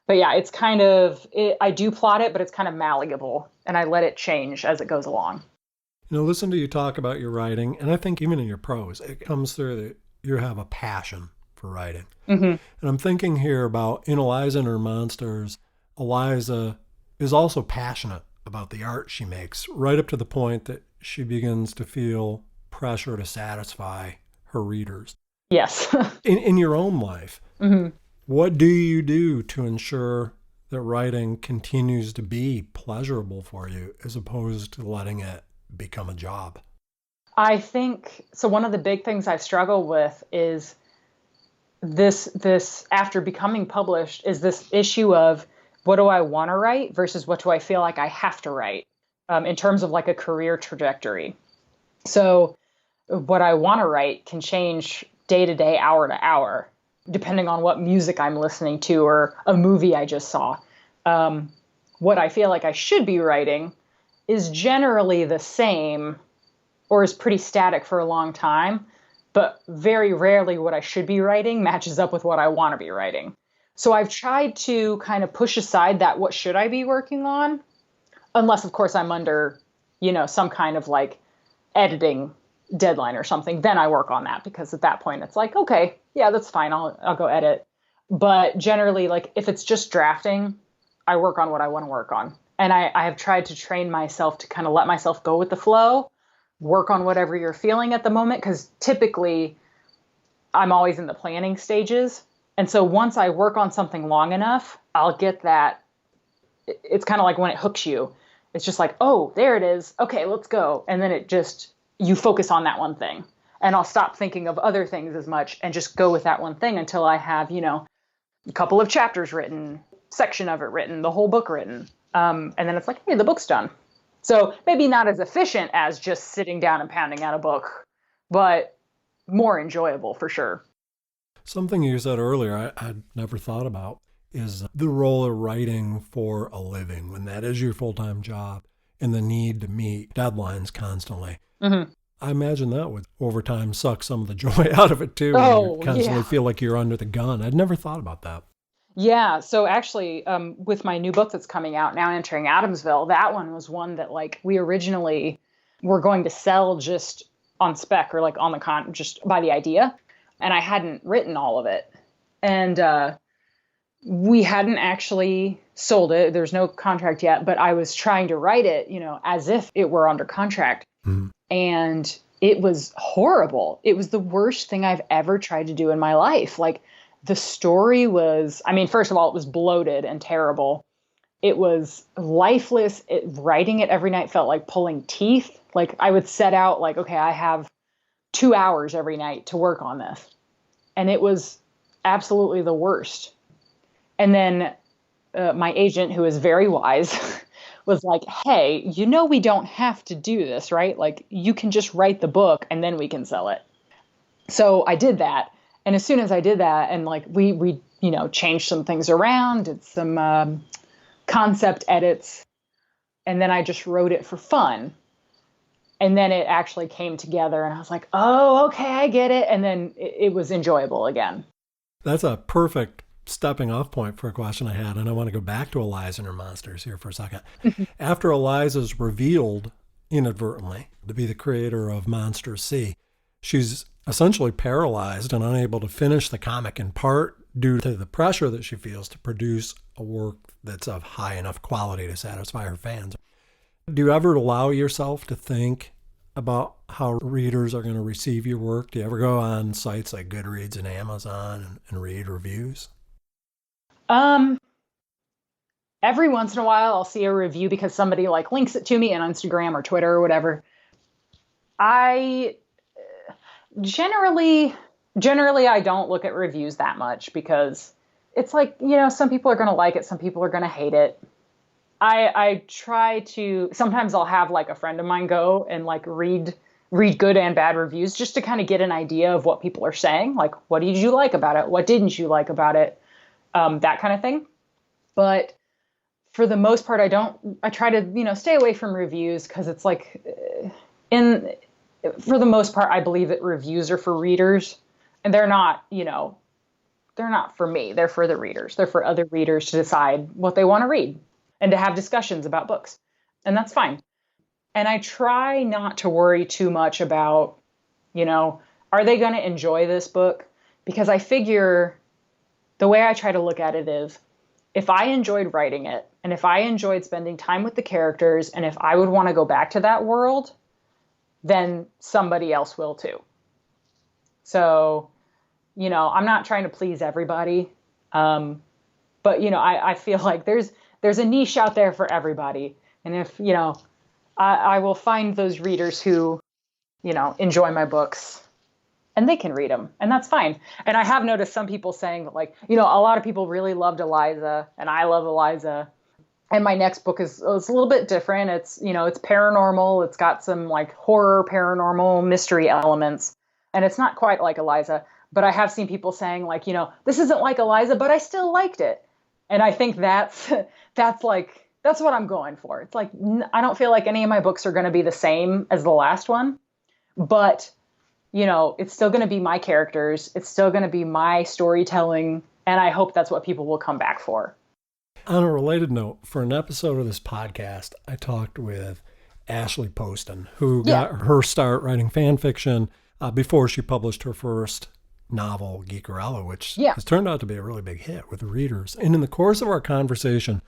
But yeah, it's kind of, I do plot it, but it's kind of malleable, and I let it change as it goes along. Listen to you talk about your writing, and I think even in your prose, it comes through that you have a passion for writing. Mm-hmm. And I'm thinking here about in Eliza and Her Monsters, Eliza is also passionate about the art she makes, right up to the point that she begins to feel pressure to satisfy her readers. Yes. in your own life, mm-hmm. What do you do to ensure that writing continues to be pleasurable for you, as opposed to letting it become a job? I think, so one of the big things I struggle with is this after becoming published, is this issue of what do I want to write versus what do I feel like I have to write, in terms of like a career trajectory. So what I want to write can change day to day, hour to hour, depending on what music I'm listening to or a movie I just saw. What I feel like I should be writing is generally the same or is pretty static for a long time, but very rarely what I should be writing matches up with what I want to be writing. So I've tried to kind of push aside that what should I be working on, unless of course I'm under, some kind of like editing deadline or something, then I work on that, because at that point it's like, okay, yeah, that's fine. I'll go edit. But generally, like if it's just drafting, I work on what I want to work on. And I have tried to train myself to kind of let myself go with the flow, work on whatever you're feeling at the moment. Because typically I'm always in the planning stages. And so once I work on something long enough, I'll get that. It's kind of like when it hooks you. It's just like, oh, there it is. Okay, let's go. And then you focus on that one thing. And I'll stop thinking of other things as much and just go with that one thing until I have, a couple of chapters written, section of it written, the whole book written. And then it's like, hey, the book's done. So maybe not as efficient as just sitting down and pounding out a book, but more enjoyable for sure. Something you said earlier I'd never thought about is the role of writing for a living, when that is your full-time job, and the need to meet deadlines constantly. Mm-hmm. I imagine that would, over time, suck some of the joy out of it too. Oh, you constantly feel like you're under the gun. I'd never thought about that. Yeah. So actually, with my new book that's coming out now, Entering Addamsville, that one was one that like we originally were going to sell just on spec, or like on the just by the idea. And I hadn't written all of it. And we hadn't actually sold it. There's no contract yet, but I was trying to write it, as if it were under contract. Mm-hmm. And it was horrible. It was the worst thing I've ever tried to do in my life. Like, the story was, first of all, it was bloated and terrible. It was lifeless. Writing it every night felt like pulling teeth. Like, I would set out like, okay, I have 2 hours every night to work on this. And it was absolutely the worst. And then my agent, who is very wise, was like, hey, we don't have to do this, right? Like, you can just write the book and then we can sell it. So I did that. And as soon as I did that, and like we changed some things around, did some concept edits, and then I just wrote it for fun. And then it actually came together and I was like, oh, okay, I get it. And then it was enjoyable again. That's a perfect stepping off point for a question I had. And I want to go back to Eliza and Her Monsters here for a second. After Eliza's revealed inadvertently to be the creator of Monster C, she's essentially paralyzed and unable to finish the comic, in part due to the pressure that she feels to produce a work that's of high enough quality to satisfy her fans. Do you ever allow yourself to think about how readers are going to receive your work? Do you ever go on sites like Goodreads and Amazon and read reviews? Every once in a while I'll see a review because somebody like links it to me on Instagram or Twitter or whatever. I generally I don't look at reviews that much because it's like, some people are going to like it, some people are going to hate it. I try to, sometimes I'll have like a friend of mine go and like read good and bad reviews just to kind of get an idea of what people are saying. Like, what did you like about it? What didn't you like about it? That kind of thing. But for the most part, I try to, stay away from reviews because it's like, for the most part, I believe that reviews are for readers and they're not, they're not for me. They're for the readers. They're for other readers to decide what they want to read and to have discussions about books. And that's fine. And I try not to worry too much about, are they going to enjoy this book? Because I figure the way I try to look at it is, if I enjoyed writing it and if I enjoyed spending time with the characters and if I would want to go back to that world, then somebody else will too. So, I'm not trying to please everybody. But, I feel like there's a niche out there for everybody. And if, I will find those readers who, enjoy my books and they can read them and that's fine. And I have noticed some people saying that, like, a lot of people really loved Eliza and I love Eliza. And my next book is a little bit different. It's, it's paranormal. It's got some like horror, paranormal mystery elements. And it's not quite like Eliza, but I have seen people saying like, this isn't like Eliza, but I still liked it. And I think that's what I'm going for. It's like, I don't feel like any of my books are going to be the same as the last one, but it's still going to be my characters. It's still going to be my storytelling. And I hope that's what people will come back for. On a related note, for an episode of this podcast, I talked with Ashley Poston, who got her start writing fan fiction before she published her first novel, Geekerella, which has turned out to be a really big hit with readers. And in the course of our conversation,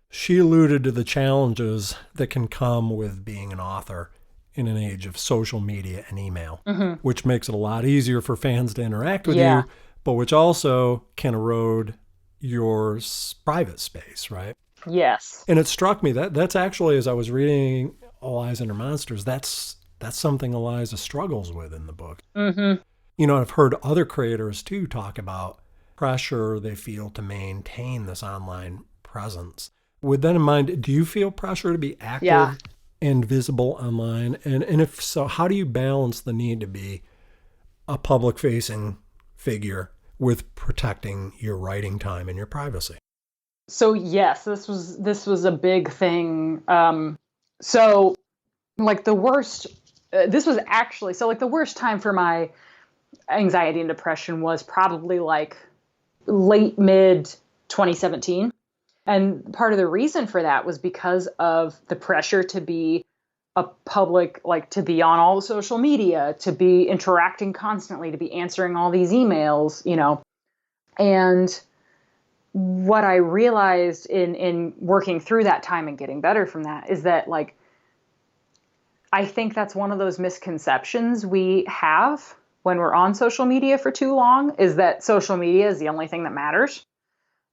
she alluded to the challenges that can come with being an author in an age of social media and email, which makes it a lot easier for fans to interact with you, but which also can erode your private space, right? Yes. And it struck me that's actually, as I was reading Eliza and Her Monsters, that's something Eliza struggles with in the book. Mm-hmm. I've heard other creators too talk about pressure they feel to maintain this online presence. With that in mind, do you feel pressure to be active and visible online? And if so, how do you balance the need to be a public-facing figure with protecting your writing time and your privacy? So yes, this was a big thing. So like the worst, this was actually, so like the worst time for my anxiety and depression was probably like late mid 2017. And part of the reason for that was because of the pressure to be a public, like to be on all the social media, to be interacting constantly, to be answering all these emails, and what I realized in working through that time and getting better from that is that, like, I think that's one of those misconceptions we have when we're on social media for too long, is that social media is the only thing that matters,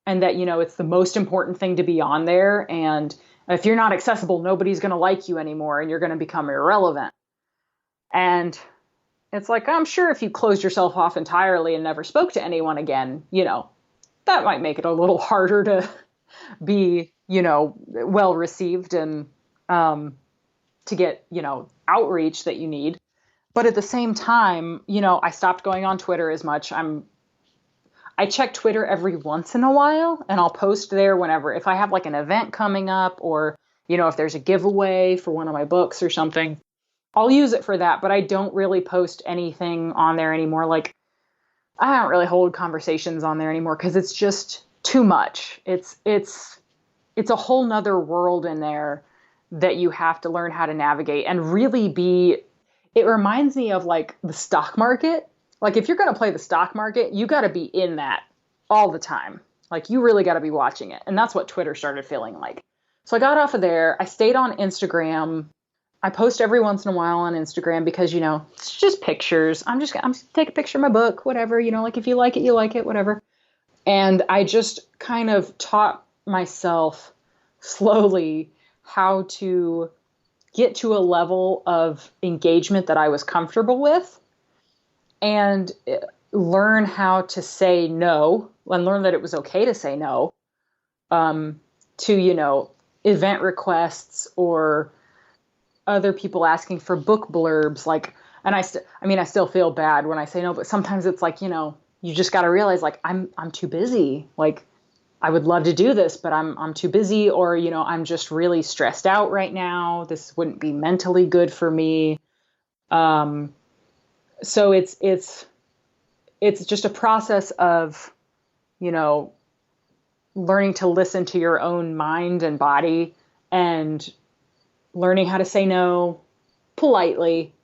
and that, it's the most important thing to be on there. And if you're not accessible, nobody's going to like you anymore and you're going to become irrelevant. And it's like, I'm sure if you closed yourself off entirely and never spoke to anyone again, that might make it a little harder to be, well received and to get, outreach that you need. But at the same time, I stopped going on Twitter as much. I check Twitter every once in a while, and I'll post there whenever, if I have like an event coming up, or, if there's a giveaway for one of my books or something, I'll use it for that. But I don't really post anything on there anymore. Like, I don't really hold conversations on there anymore because it's just too much. It's a whole nother world in there that you have to learn how to navigate and really it reminds me of like the stock market. Like, if you're going to play the stock market, you got to be in that all the time. Like, you really got to be watching it. And that's what Twitter started feeling like. So I got off of there. I stayed on Instagram. I post every once in a while on Instagram because, it's just pictures. I'm just take a picture of my book, whatever, like, if you like it, you like it, whatever. And I just kind of taught myself slowly how to get to a level of engagement that I was comfortable with, and learn how to say no, and learn that it was okay to say no to, event requests or other people asking for book blurbs. Like, and I still feel bad when I say no, but sometimes it's like, you just got to realize, like, I'm too busy. Like, I would love to do this, but I'm too busy, or, I'm just really stressed out right now. This wouldn't be mentally good for me. So it's just a process of, learning to listen to your own mind and body, and learning how to say no politely,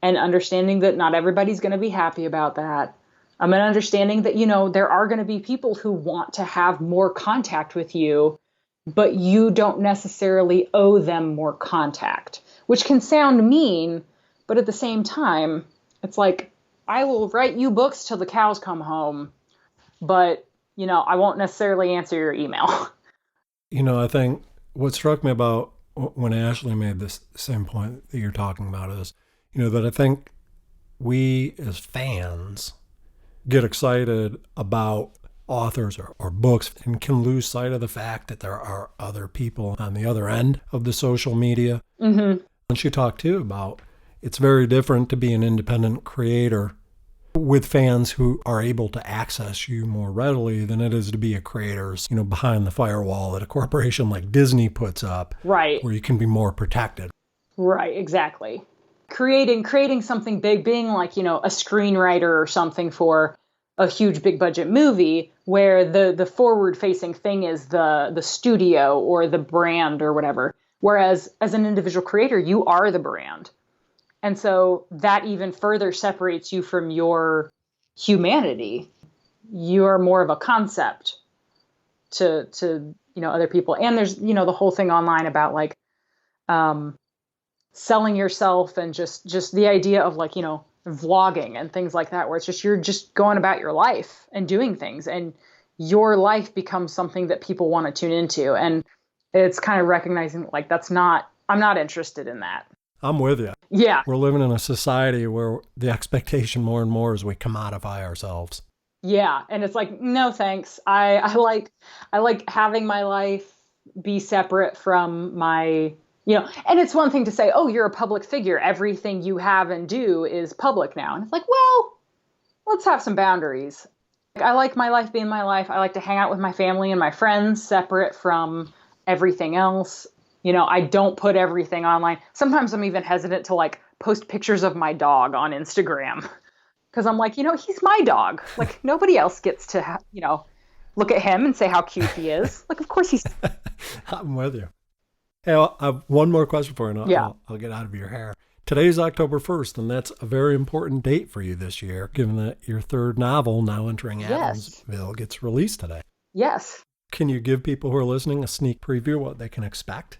and understanding that not everybody's going to be happy about that. And understanding that, there are going to be people who want to have more contact with you, but you don't necessarily owe them more contact, which can sound mean, but at the same time, it's like, I will write you books till the cows come home, but, I won't necessarily answer your email. I think what struck me about when Ashley made this same point that you're talking about is, that I think we as fans get excited about authors or books and can lose sight of the fact that there are other people on the other end of the social media. Mm-hmm. And she talked too about it's very different to be an independent creator with fans who are able to access you more readily than it is to be a creator, behind the firewall that a corporation like Disney puts up. Right. Where you can be more protected. Right, exactly. Creating something big, being like, a screenwriter or something for a huge big budget movie, where the forward facing thing is the studio or the brand or whatever. Whereas as an individual creator, you are the brand. And so that even further separates you from your humanity. You are more of a concept to other people. And there's, the whole thing online about like selling yourself, and just the idea of like, vlogging and things like that, where it's just, you're just going about your life and doing things, and your life becomes something that people want to tune into. And it's kind of recognizing like, I'm not interested in that. I'm with you. Yeah. We're living in a society where the expectation more and more is we commodify ourselves. Yeah. And it's like, no, thanks. I like having my life be separate from my, and it's one thing to say, oh, you're a public figure. Everything you have and do is public now. And it's like, well, let's have some boundaries. I like my life being my life. I like to hang out with my family and my friends separate from everything else. I don't put everything online. Sometimes I'm even hesitant to like post pictures of my dog on Instagram, because I'm like, he's my dog. Like, nobody else gets to, look at him and say how cute he is. Like, of course he's. I'm with you. Hey, I have one more question for you, and I'll get out of your hair. Today's October 1st, and that's a very important date for you this year, given that your third novel, Now Entering Addamsville, gets released today. Yes. Can you give people who are listening a sneak preview of what they can expect?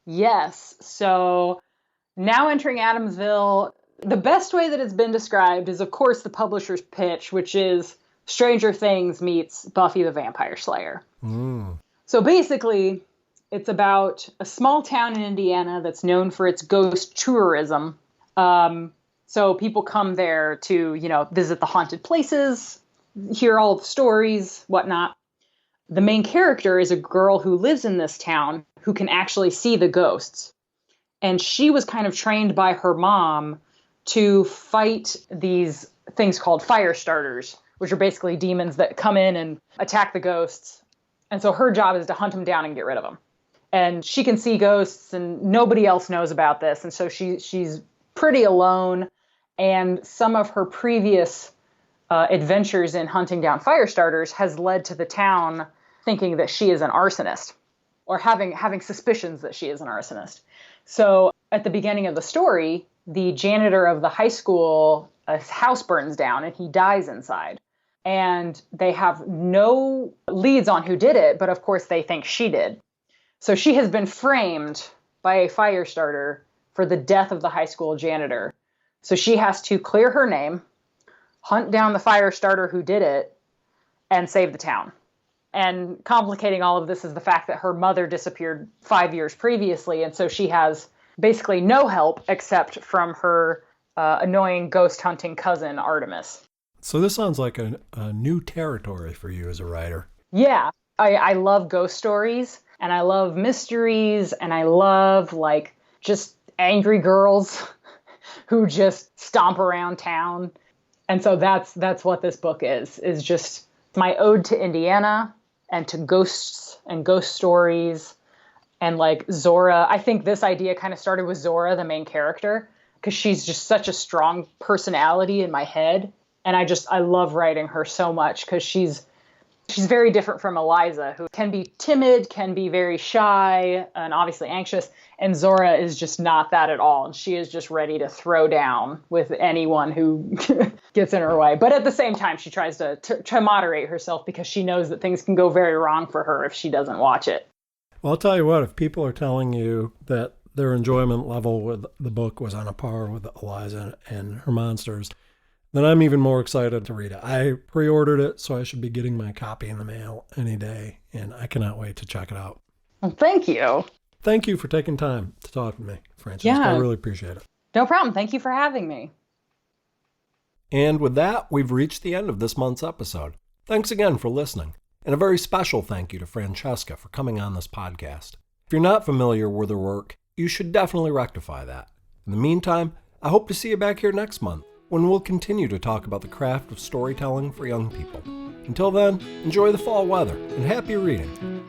Yes. So now Entering Addamsville, the best way that it's been described is, of course, the publisher's pitch, which is Stranger Things meets Buffy the Vampire Slayer. So basically, it's about a small town in Indiana that's known for its ghost tourism. So people come there to, visit the haunted places, hear all the stories, whatnot. The main character is a girl who lives in this town who can actually see the ghosts. And she was kind of trained by her mom to fight these things called fire starters, which are basically demons that come in and attack the ghosts. And so her job is to hunt them down and get rid of them. And she can see ghosts and nobody else knows about this. And so she's pretty alone. And some of her previous adventures in hunting down fire starters has led to the town thinking that she is an arsonist, or having suspicions that she is an arsonist. So at the beginning of the story, the janitor of the high school, his house burns down and he dies inside. And they have no leads on who did it, but of course they think she did. So she has been framed by a fire starter for the death of the high school janitor. So she has to clear her name, hunt down the fire starter who did it, and save the town. And complicating all of this is the fact that her mother disappeared 5 years previously, and so she has basically no help except from her annoying ghost hunting cousin, Artemis. So this sounds like a new territory for you as a writer. Yeah, I love ghost stories, and I love mysteries, and I love just angry girls who just stomp around town. And so that's what this book is just my ode to Indiana and to ghosts and ghost stories. And Zora, I think this idea kind of started with Zora, the main character, because she's just such a strong personality in my head. And I love writing her so much because she's very different from Eliza, who can be timid, can be very shy, and obviously anxious. And Zora is just not that at all. And she is just ready to throw down with anyone who gets in her way. But at the same time, she tries to moderate herself because she knows that things can go very wrong for her if she doesn't watch it. Well, I'll tell you what, if people are telling you that their enjoyment level with the book was on a par with Eliza and Her Monsters, then I'm even more excited to read it. I pre-ordered it, so I should be getting my copy in the mail any day, and I cannot wait to check it out. Well, thank you. Thank you for taking time to talk with me, Francesca. Yeah. I really appreciate it. No problem. Thank you for having me. And with that, we've reached the end of this month's episode. Thanks again for listening, and a very special thank you to Francesca for coming on this podcast. If you're not familiar with her work, you should definitely rectify that. In the meantime, I hope to see you back here next month, when we'll continue to talk about the craft of storytelling for young people. Until then, enjoy the fall weather and happy reading.